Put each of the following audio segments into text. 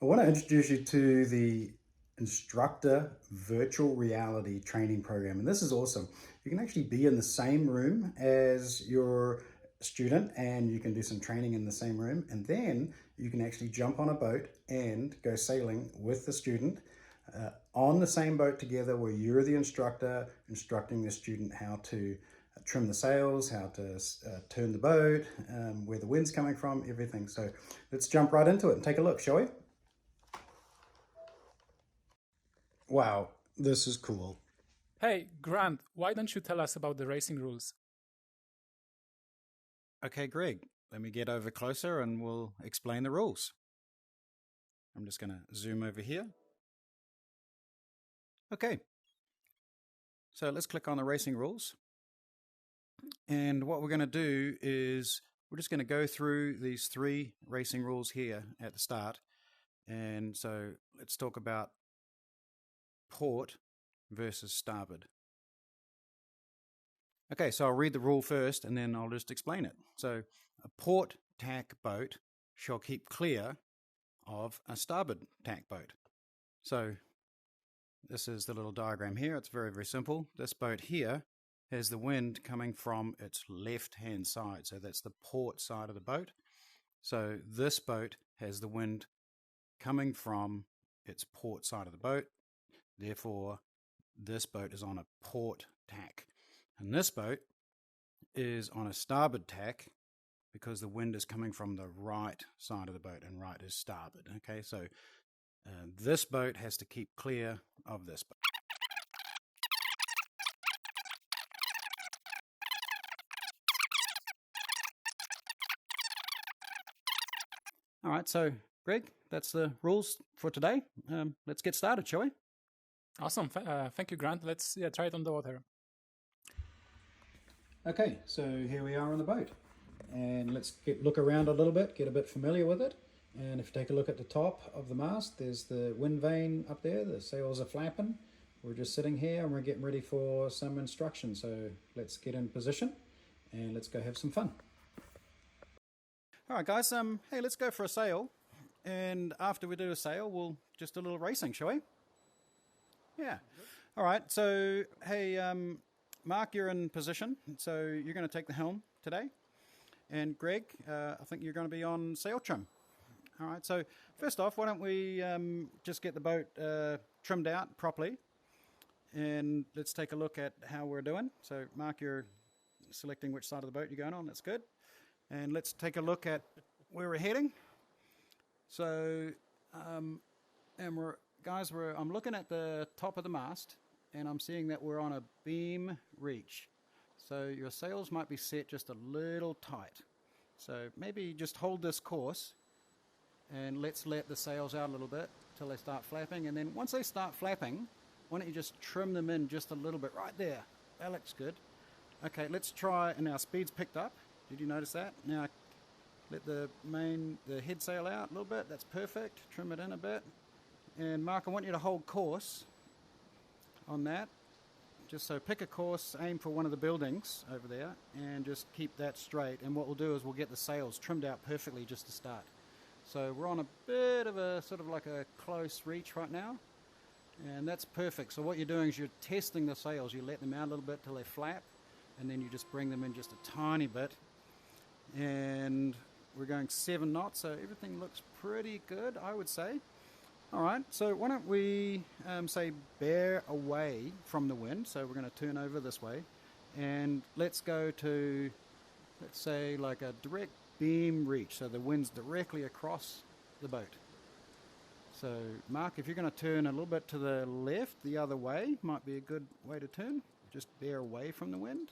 I want to introduce you to the Instructor virtual reality training program. And this is awesome. You can actually be in the same room as your student and you can do some training in the same room. And then you can actually jump on a boat and go sailing with the student on the same boat together, where you're the instructor instructing the student how to trim the sails, how to turn the boat, where the wind's coming from, everything. So let's jump right into it and take a look, shall we? Wow, this is cool. Hey, Grant, why don't you tell us about the racing rules? Okay, Greg, let me get over closer and we'll explain the rules. I'm just going to zoom over here. Okay, so let's click on the racing rules. And what we're going to do is we're just going to go through these 3 racing rules here at the start. And so let's talk about port versus starboard. Okay, so I'll read the rule first and then I'll just explain it. So a port tack boat shall keep clear of a starboard tack boat. So this is the little diagram here. It's very, very simple. This boat here has the wind coming from its left-hand side. So that's the port side of the boat. So this boat has the wind coming from its port side of the boat. Therefore, this boat is on a port tack. And this boat is on a starboard tack because the wind is coming from the right side of the boat, and right is starboard. Okay, so this boat has to keep clear of this boat. All right, so Greg, that's the rules for today. Let's get started, shall we? Awesome. Thank you, Grant. Let's try it on the water. Okay, so here we are on the boat. And let's look around a little bit, get a bit familiar with it. And if you take a look at the top of the mast, there's the wind vane up there. The sails are flapping. We're just sitting here and we're getting ready for some instruction. So let's get in position and let's go have some fun. All right, guys. Hey, let's go for a sail. And after we do a sail, we'll just do a little racing, shall we? Yeah. All right. So, hey, Mark, you're in position. So you're going to take the helm today. And Greg, I think you're going to be on sail trim. All right. So first off, why don't we just get the boat trimmed out properly. And let's take a look at how we're doing. So, Mark, you're selecting which side of the boat you're going on. That's good. And let's take a look at where we're heading. So, I'm looking at the top of the mast, and I'm seeing that we're on a beam reach. So your sails might be set just a little tight. So maybe just hold this course, and let's let the sails out a little bit till they start flapping. And then once they start flapping, why don't you just trim them in just a little bit right there? That looks good. Okay, let's try, and our speed's picked up. Did you notice that? Now let the head sail out a little bit. That's perfect. Trim it in a bit. And Mark, I want you to hold course on that. Just so pick a course, aim for one of the buildings over there, and just keep that straight. And what we'll do is we'll get the sails trimmed out perfectly just to start. So we're on a bit of a sort of like a close reach right now. And that's perfect. So what you're doing is you're testing the sails. You let them out a little bit till they flap, and then you just bring them in just a tiny bit. And we're going 7 knots, so everything looks pretty good, I would say. All right, so why don't we say bear away from the wind. So we're going to turn over this way. And let's go to, let's say, like a direct beam reach. So the wind's directly across the boat. So, Mark, if you're going to turn a little bit to the left, the other way, might be a good way to turn. Just bear away from the wind.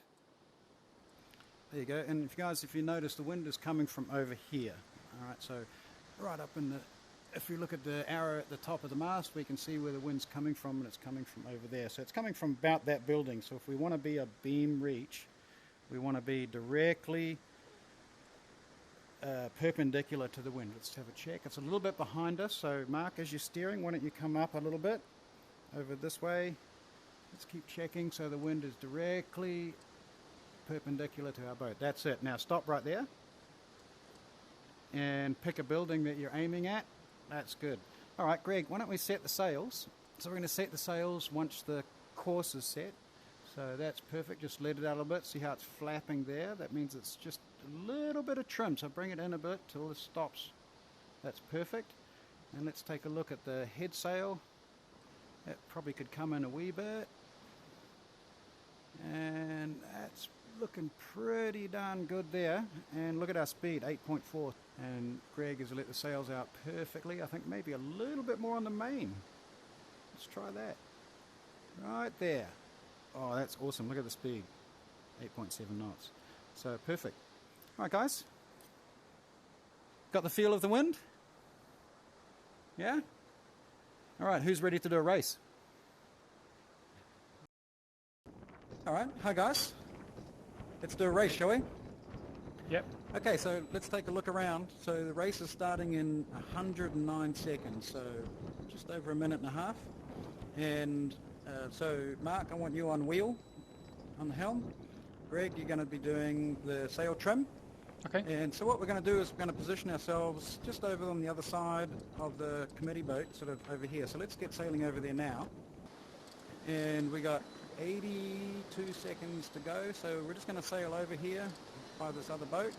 There you go. And if you notice, the wind is coming from over here. All right, so right up in the, if you look at the arrow at the top of the mast, we can see where the wind's coming from, and it's coming from over there. So it's coming from about that building. So if we want to be a beam reach, we want to be directly perpendicular to the wind. Let's have a check. It's a little bit behind us. So Mark, as you're steering, why don't you come up a little bit over this way? Let's keep checking. So the wind is directly perpendicular to our boat. That's it. Now stop right there and pick a building that you're aiming at. That's good. All right, Greg, why don't we set the sails? So we're going to set the sails once the course is set. So that's perfect. Just let it out a bit. See how it's flapping there? That means it's just a little bit of trim. So bring it in a bit till it stops. That's perfect. And let's take a look at the head sail. That probably could come in a wee bit. And that's looking pretty darn good there. And look at our speed, 8.4. And Greg has let the sails out perfectly. I think maybe a little bit more on the main. Let's try that. Right there. Oh, that's awesome. Look at the speed. 8.7 knots. So perfect. All right, guys. Got the feel of the wind? Yeah? All right, who's ready to do a race? All right, hi guys. Let's do a race, shall we? Yep. Okay, so let's take a look around. So the race is starting in 109 seconds, so just over a minute and a half. And so Mark, I want you on wheel, on the helm. Greg, you're going to be doing the sail trim. Okay. And so what we're going to do is we're going to position ourselves just over on the other side of the committee boat, sort of over here. So let's get sailing over there now. And we got 82 seconds to go, so we're just going to sail over here by this other boat.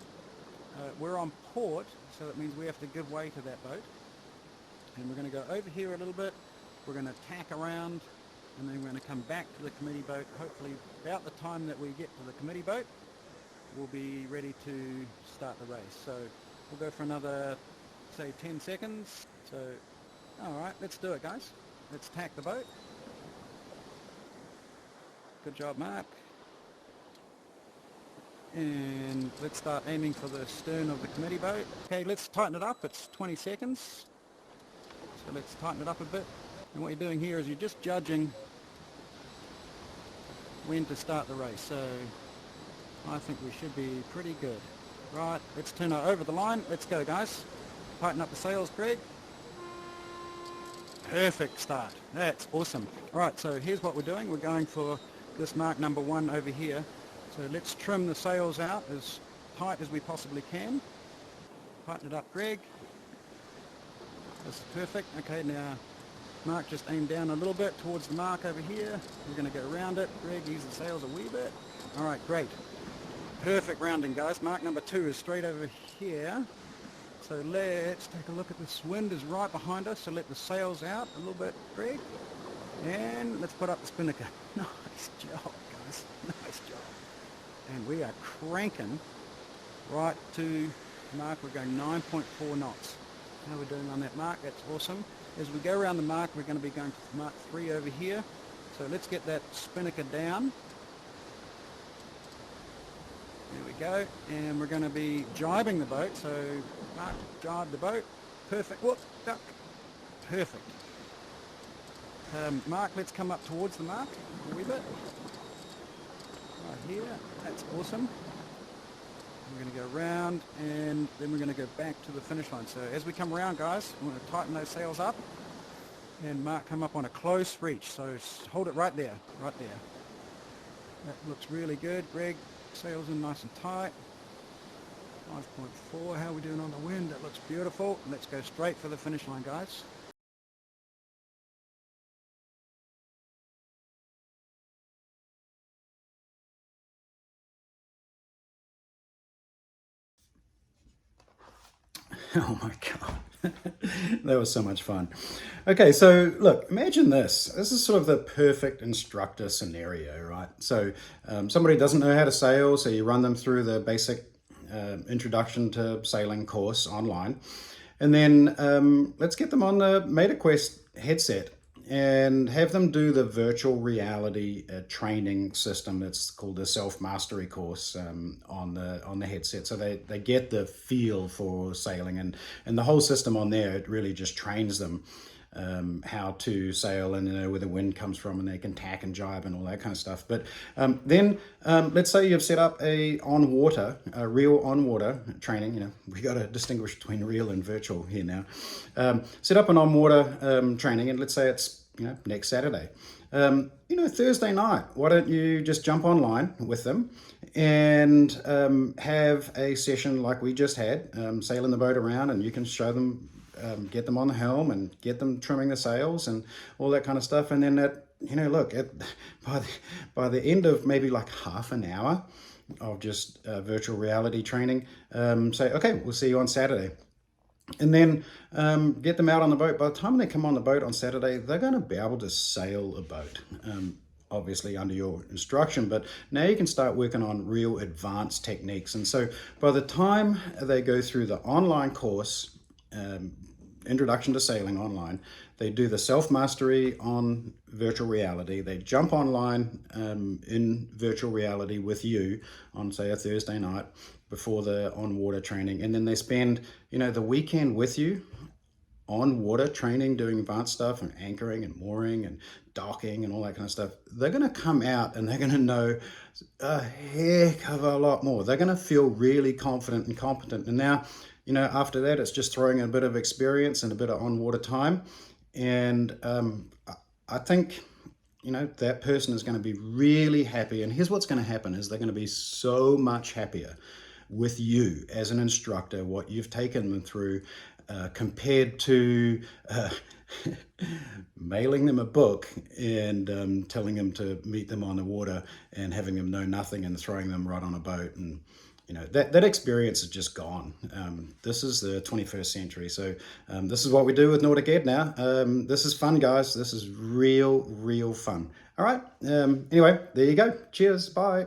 We're on port, so that means we have to give way to that boat. And we're going to go over here a little bit, we're going to tack around, and then we're going to come back to the committee boat. Hopefully about the time that we get to the committee boat, we'll be ready to start the race. So we'll go for another, say, 10 seconds. So, alright, let's do it, guys. Let's tack the boat. Good job, Mark. And let's start aiming for the stern of the committee boat. Okay, let's tighten it up. It's 20 seconds. So let's tighten it up a bit. And what you're doing here is you're just judging when to start the race. So I think we should be pretty good. Right, let's turn her over the line. Let's go, guys. Tighten up the sails, Greg. Perfect start. That's awesome. All right, so here's what we're doing. We're going for this mark number 1 over here. So let's trim the sails out as tight as we possibly can. Tighten it up, Greg. This is perfect. Okay, now Mark just aim down a little bit towards the mark over here. We're going to go around it. Greg, use the sails a wee bit. All right, great. Perfect rounding, guys. Mark number 2 is straight over here. So let's take a look at this. Wind is right behind us, so let the sails out a little bit, Greg. And let's put up the spinnaker. Nice job, guys. Nice job. And we are cranking right to mark. We're going 9.4 knots. How we're doing on that mark, that's awesome. As we go around the mark, we're going to be going to mark 3 over here. So let's get that spinnaker down. There we go. And we're going to be jibing the boat. So Mark, jibe the boat. Perfect. Whoop, duck. Perfect. Mark, let's come up towards the mark a wee bit. Right here. That's awesome. We're going to go around and then we're going to go back to the finish line. So as we come around, guys, we're going to tighten those sails up and Mark come up on a close reach. So hold it right there, right there. That looks really good. Greg, sails in nice and tight. 5.4, how are we doing on the wind? That looks beautiful. Let's go straight for the finish line, guys. Oh my God. That was so much fun. Okay, so look, imagine this. This is sort of the perfect instructor scenario, right? So somebody doesn't know how to sail, so you run them through the basic introduction to sailing course online. And then let's get them on the MetaQuest headset and have them do the virtual reality training system that's called the self-mastery course on the headset. So they get the feel for sailing, and the whole system on there, it really just trains them how to sail and where the wind comes from, and they can tack and jibe and all that kind of stuff. But then let's say you've set up a real on-water training. We got to distinguish between real and virtual here now. Set up an on-water training, and let's say it's next Saturday. Thursday night, why don't you just jump online with them and have a session like we just had, sailing the boat around, and you can show them get them on the helm and get them trimming the sails and all that kind of stuff. And then look, by the end of maybe like half an hour of just virtual reality training, say, okay, we'll see you on Saturday. And then get them out on the boat. By the time they come on the boat on Saturday, they're going to be able to sail a boat, obviously under your instruction. But now you can start working on real advanced techniques. And so by the time they go through the online course, Introduction to Sailing online, they do the self-mastery on virtual reality. They jump online in virtual reality with you on, say, a Thursday night before the on-water training. And then they spend, the weekend with you on water training, doing advanced stuff and anchoring and mooring and docking and all that kind of stuff. They're going to come out and they're going to know a heck of a lot more. They're going to feel really confident and competent. And now, after that, it's just throwing a bit of experience and a bit of on-water time. And I think, that person is going to be really happy. And here's what's going to happen is they're going to be so much happier with you as an instructor, what you've taken them through, compared to mailing them a book and telling them to meet them on the water and having them know nothing and throwing them right on a boat. And that experience is just gone. This is the 21st century. So this is what we do with NauticEd now. This is fun, guys. This is real fun. All right. Anyway, there you go. Cheers. Bye.